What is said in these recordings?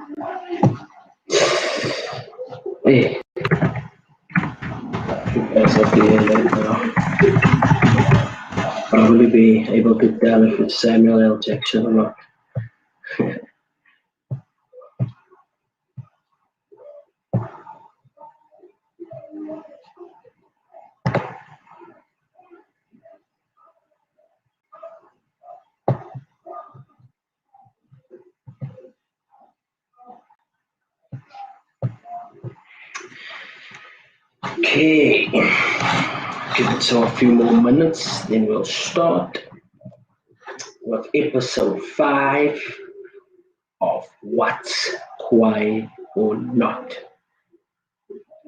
Hey, as of the end right now, probably be able to tell if it's Samuel L. Jackson or not. Okay, give it so a few more minutes, then we'll start with episode 5 of What's KWAI or Not.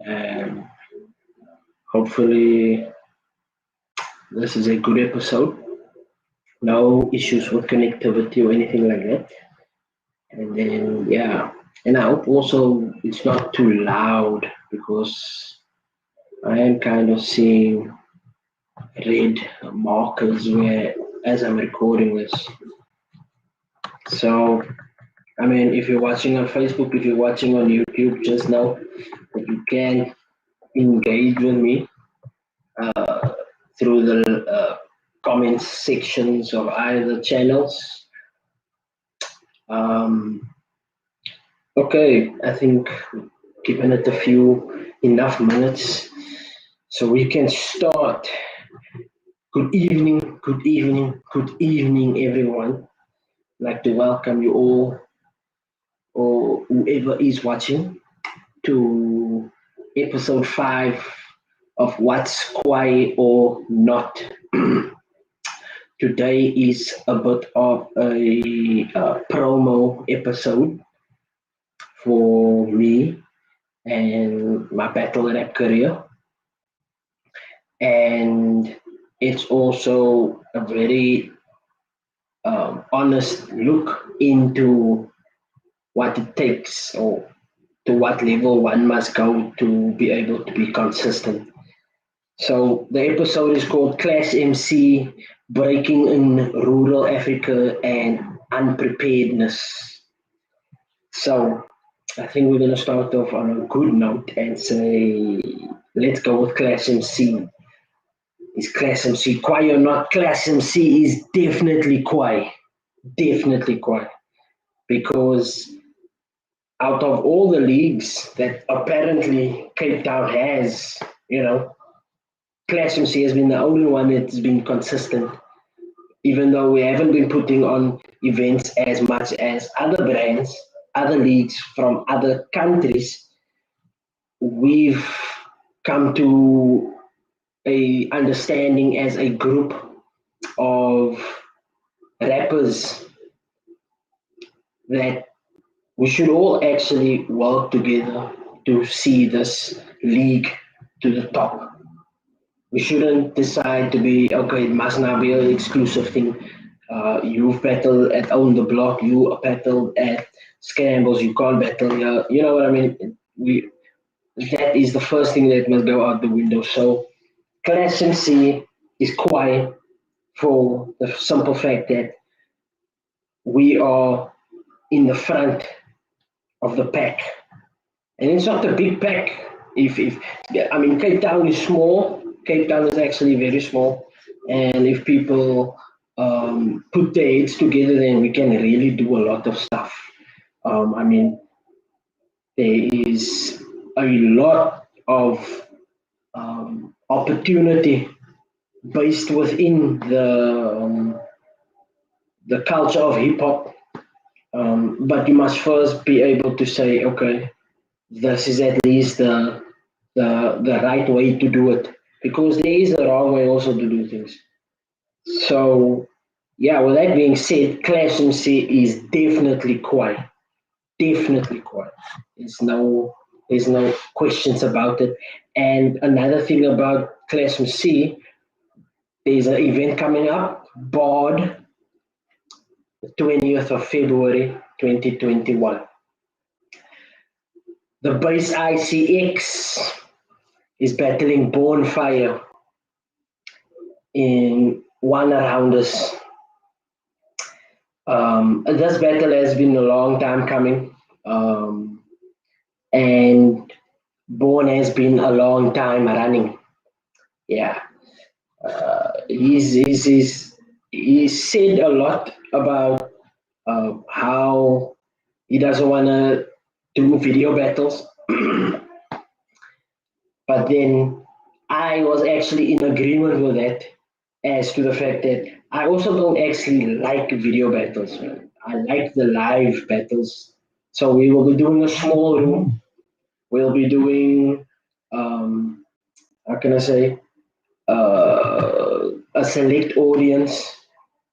Um, Hopefully, this is a good episode. No issues with connectivity or anything like that. And then, yeah, and I hope also it's not too loud because I am kind of seeing red markers where as I'm recording this. So, I mean, if you're watching on Facebook, if you're watching on YouTube, just know that you can engage with me uh, through the comments sections of either channels. Um, okay, I think given it a few enough minutes, so we can start. Good evening, good evening, good evening, everyone. I'd like to welcome you all, or whoever is watching, to episode 5 of What's KWAI or Not. Today is a bit of a promo episode for me and my battle rap career. And it's also a very honest look into what it takes or to what level one must go to be able to be consistent. So the episode is called Class MC Breaking in Rural Africa and Unpreparedness. So I think we're going to start off on a good note and say, let's go with Class MC. Is Class MC KWAI or not? Class MC is definitely KWAI. Definitely KWAI. Because out of all the leagues that apparently Cape Town has, Class MC has been the only one that's been consistent, even though we haven't been putting on events as much as other brands, other leagues from other countries. We've come to a understanding as a group of rappers that we should all actually work together to see this league to the top. We shouldn't decide to be, okay, it must not be an exclusive thing. You've battled at Own the Block, you battled at Scrambles, you can't battle here. You know what I mean? That is the first thing that must go out the window. So Class MC is KWAI for the simple fact that we are in the front of the pack. And it's not a big pack. Cape Town is small. Cape Town is actually very small. And if people put their heads together, then we can really do a lot of stuff. There is a lot of opportunity based within the culture of hip hop. But you must first be able to say, okay, this is at least the right way to do it, because there is a wrong way also to do things. So, yeah, with that being said, Class MC is definitely KWAI. Definitely KWAI. There's no questions about it. And another thing about Class MC, there's an event coming up, BOD, the 20th of February 2021. The Base ICX is battling Bonfire in one rounders. This battle has been a long time coming. um, and Born has been a long time running. Yeah, he's said a lot about how he doesn't want to do video battles, but then I was actually in agreement with that, as to the fact that I also don't actually like video battles, man. I like the live battles. So we will be doing a small room. We'll be doing, how can I say, a select audience,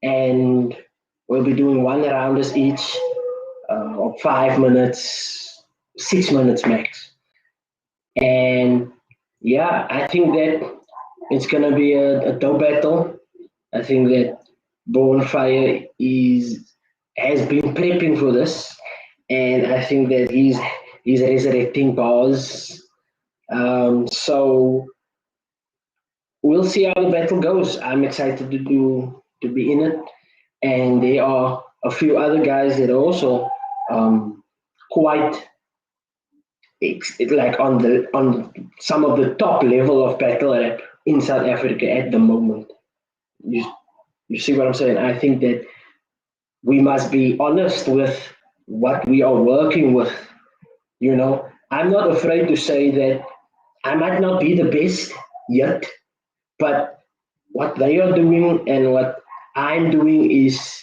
and we'll be doing one rounders each, of 5 minutes, 6 minutes max. And yeah, I think that it's gonna be a dope battle. I think that Bonfire is has been prepping for this, and I think that he's resurrecting bars. So we'll see how the battle goes. I'm excited to be in it, and there are a few other guys that are also quite like on some of the top level of battle rap in South Africa at the moment. You you see what I'm saying? I think that we must be honest with what we are working with. I'm not afraid to say that I might not be the best yet, but what they are doing and what I'm doing is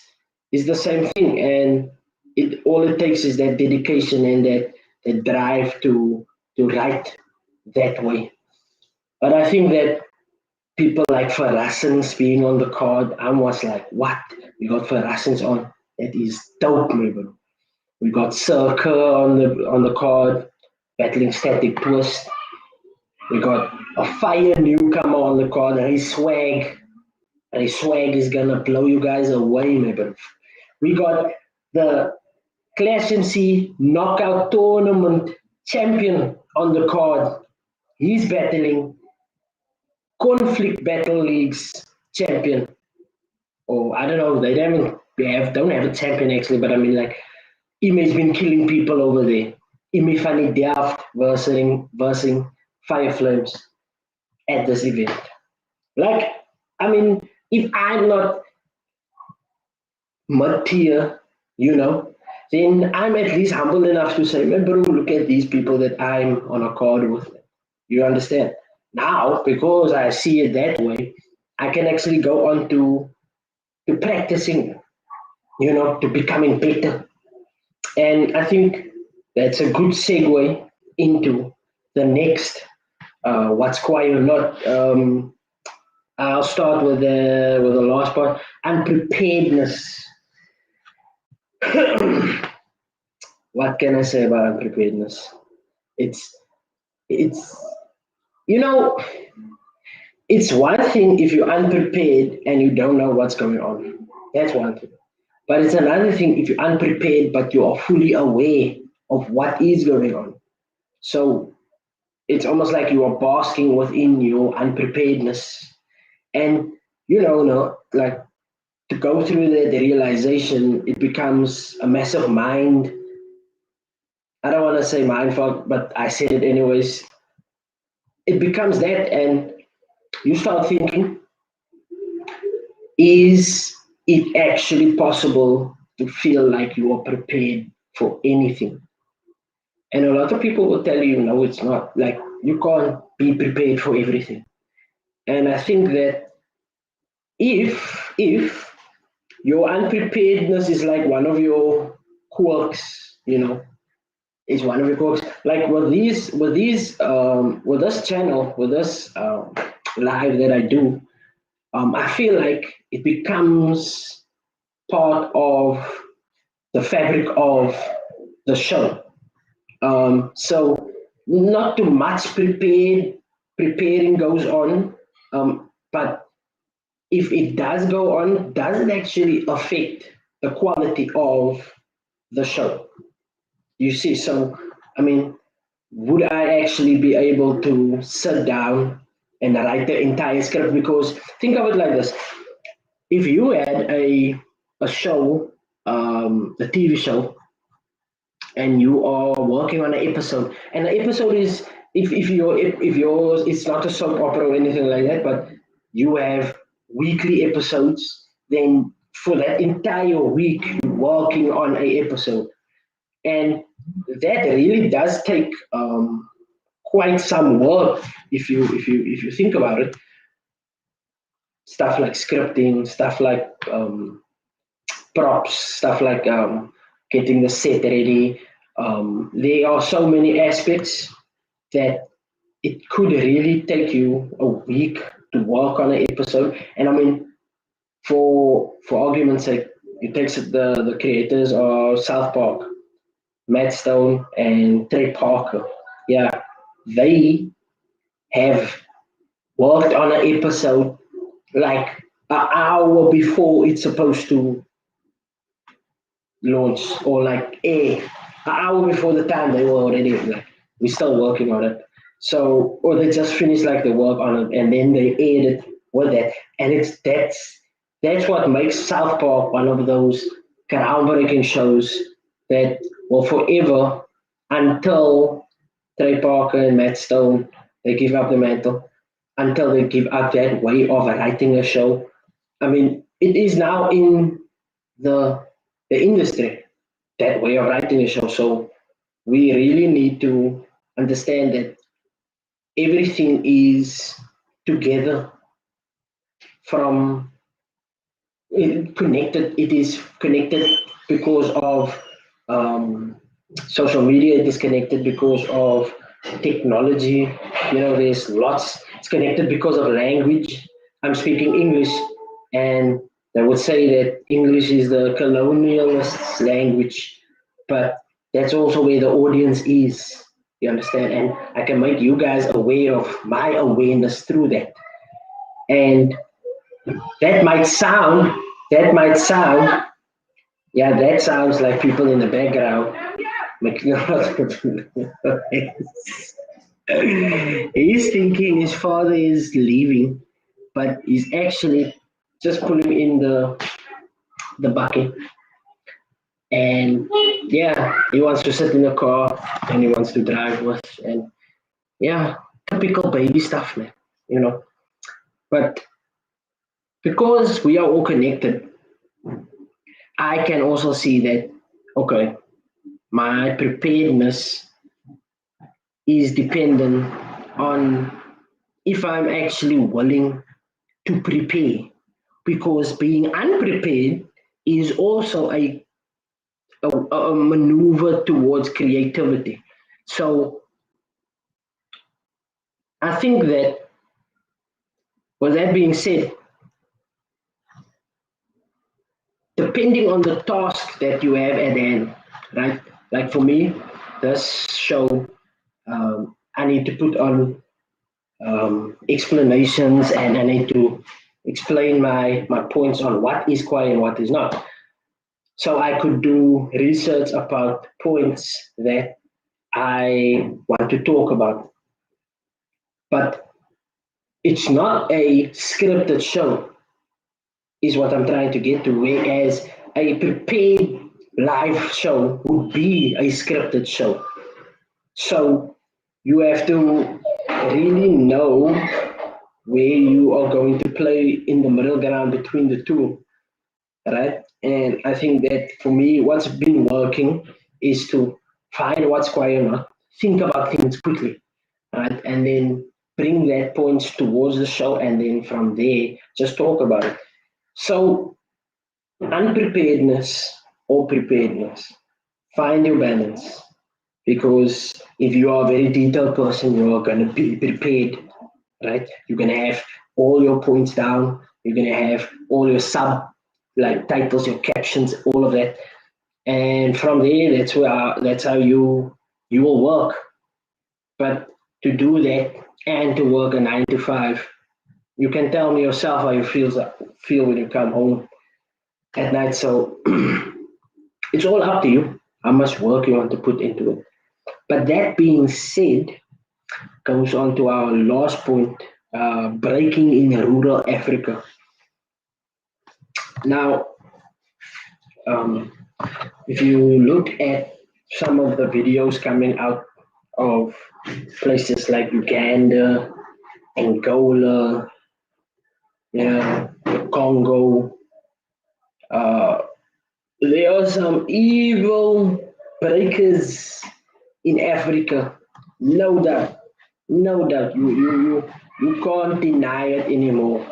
the same thing, and it takes is that dedication and that drive to write that way. But I think that people like Verrassens being on the card, I was like, what? We got Verrassens on. That is dope, man, bro. We got Circa on the card, battling Static Twist. We got a fire newcomer on the card, and his swag is gonna blow you guys away, man, bro. We got the Clash MC Knockout Tournament champion on the card. He's battling Conflict Battle League's champion. Or I don't know, don't have a champion actually, but I mean like Ime's been killing people over there. Ime Funny Delft versing Fire Flames at this event. Like, I mean, if I'm not mid tier, then I'm at least humble enough to say, man, bro, look at these people that I'm on a card with. You understand? Now, because I see it that way, I can actually go on to practicing, to becoming better. And I think that's a good segue into the next what's KWAI or not. I'll start with the last part, unpreparedness. What can I say about unpreparedness? It's it's you know it's one thing if you're unprepared and you don't know what's going on. That's one thing. But it's another thing if you're unprepared but you are fully aware of what is going on. So it's almost like you are basking within your unpreparedness. And no, like to go through the realization, it becomes a massive mind. I don't want to say mind fuck, but I said it anyways. It becomes that, and you start thinking, is it actually possible to feel like you are prepared for anything? And a lot of people will tell you, no, it's not. Like, you can't be prepared for everything. And I think that if your unpreparedness is like one of your quirks, is one of your quirks. Like with this channel, with this live that I do, I feel like it becomes part of the fabric of the show. So not too much preparing goes on, but if it does go on, does it actually affect the quality of the show? You see, so I mean, would I actually be able to sit down and write the entire script? Because think of it like this: if you had a show, a TV show, and you are working on an episode, and the episode is, if yours, it's not a soap opera or anything like that, but you have weekly episodes, then for that entire week you're working on a episode, and that really does take quite some work if you think about it. Stuff like scripting, stuff like props, stuff like getting the set ready. There are so many aspects that it could really take you a week to work on an episode. And I mean, for argument's sake, it takes the creators of South Park, Matt Stone and Trey Parker. Yeah, they have worked on an episode like an hour before it's supposed to launch, or like an hour before the time they were already like, we're still working on it. So, or they just finished like the work on it and then they aired it with that. And that's what makes South Park one of those groundbreaking shows that will forever, until Trey Parker and Matt Stone, they give up the mantle, until they give up that way of writing a show. I mean, it is now in the the industry, that way of writing a show. So we really need to understand that everything is together, from connected. It is connected because of social media. It is connected because of technology. There's lots. It's connected because of language. I'm speaking English, and they would say that English is the colonialist language, but that's also where the audience is. You understand? And I can make you guys aware of my awareness through that. And that might sound, that might sound, yeah, that sounds like people in the background making a lot of noise. He's thinking his father is leaving, but he's actually just putting in the bucket. And yeah, he wants to sit in the car and he wants to drive with. And yeah, typical baby stuff, man, you know. But because we are all connected, I can also see that, okay, my preparedness is dependent on if I'm actually willing to prepare. Because being unprepared is also a maneuver towards creativity. So I think that, with that being said, depending on the task that you have at hand, right? Like for me, this show, I need to put on explanations, and I need to explain my points on what is KWAI and what is not. So I could do research about points that I want to talk about, but it's not a scripted show, is what I'm trying to get to. Whereas a prepared live show would be a scripted show. So you have to really know where you are going to play in the middle ground between the two, right? And I think that for me, what's been working is to find what's quiet or not, think about things quickly, right? And then bring that points towards the show, and then from there, just talk about it. So, unpreparedness or preparedness, find your balance. Because if you are a very detailed person, you are going to be prepared, right? You're going to have all your points down. You're going to have all your sub, like titles, your captions, all of that. And from there, that's how you will work. But to do that and to work a 9 to 5, you can tell me yourself how you feel when you come home at night. So it's all up to you how much work you want to put into it. But that being said, goes on to our last point, breaking in rural Africa. Now, um, if you look at some of the videos coming out of places like Uganda, Angola, the Congo. Uh, there are some evil breakers in Africa, no doubt, no doubt. You can't deny it anymore.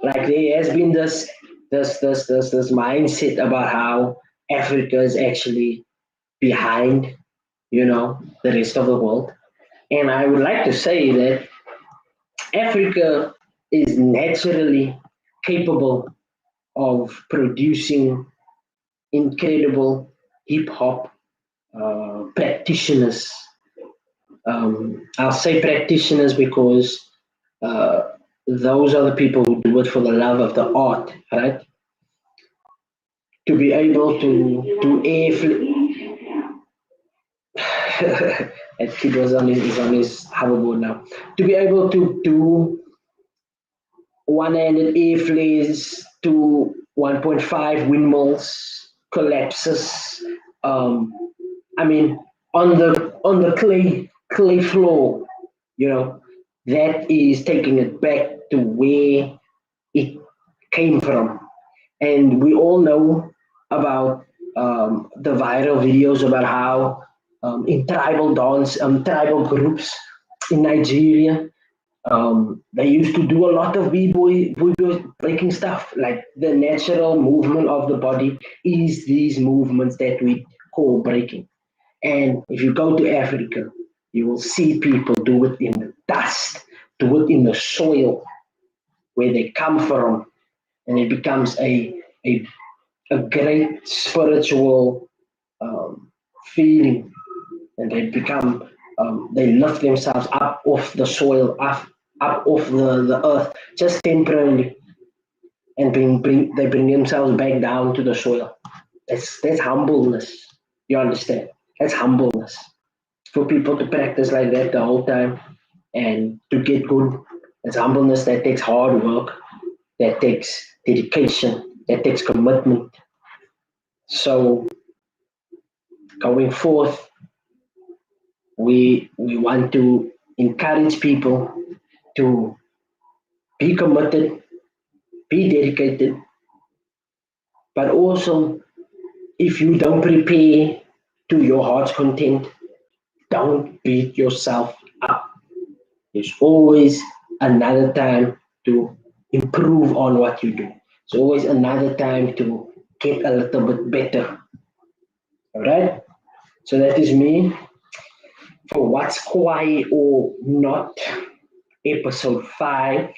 Like there has been this mindset about how Africa is actually behind, the rest of the world. And I would like to say that Africa is naturally capable of producing incredible hip hop practitioners. I'll say practitioners because uh, those are the people who do it for the love of the art, right? To be able to do that kid was on his hoverboard now. To be able to do one-handed airflares to 1.5 windmills, collapses. Um, I mean, on the clay floor, you know, that is taking it back to where it came from. And we all know about the viral videos about how in tribal groups in Nigeria, they used to do a lot of b-boy breaking stuff. Like the natural movement of the body is these movements that we call breaking. And if you go to Africa, you will see people do it in the dust, do it in the soil where they come from, and it becomes a great spiritual feeling, and they lift themselves up off the soil, up off the earth, just temporarily, and they bring themselves back down to the soil. That's humbleness. You understand? That's humbleness. For people to practice like that the whole time and to get good, it's humbleness that takes hard work, that takes dedication, that takes commitment. So going forth, we want to encourage people to be committed, be dedicated, but also if you don't prepare to your heart's content, don't beat yourself up. There's always another time to improve on what you do. There's always another time to get a little bit better. All right? So that is me for what's KWAI or not, episode 5.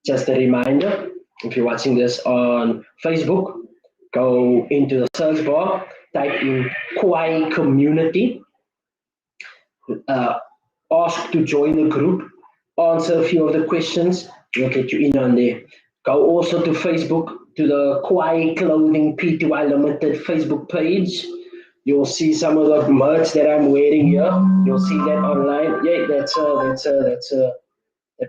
Just a reminder, if you're watching this on Facebook, go into the search bar, type in KWAI community, uh, ask to join the group, answer a few of the questions, we'll get you in on there. Go also to Facebook, to the KWAI Clothing Pty Limited Facebook page. You'll see some of the merch that I'm wearing here. You'll see that online. Yeah, that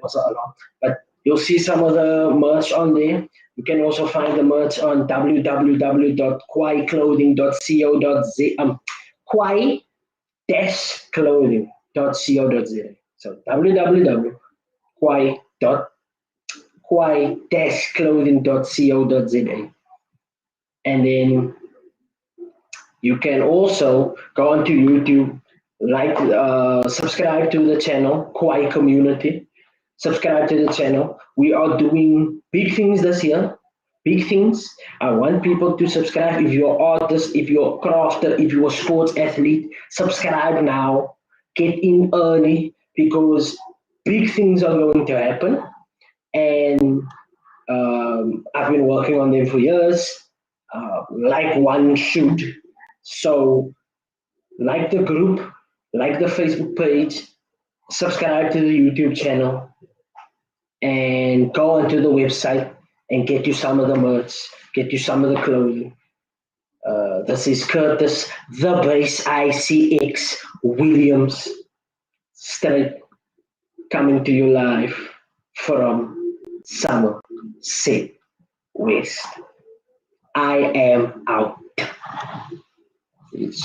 was a lot. But you'll see some of the merch on there. You can also find the merch on www.kwaiclothing.co.za. Kwai-clothing.co.za. So www.kwai-clothing.co.za. And then you can also go onto YouTube, subscribe to the channel, KWAI Community. Subscribe to the channel. We are doing big things this year. Big things. I want people to subscribe. If you're an artist, if you're a crafter, if you're a sports athlete, subscribe now. Get in early because big things are going to happen. And I've been working on them for years, like one should. So, like the group, like the Facebook page, subscribe to the YouTube channel, and go onto the website and get you some of the merch, get you some of the clothing. This is Curtis, the Bass ICX Williams, straight coming to you live from Somerset West. I am out. Peace.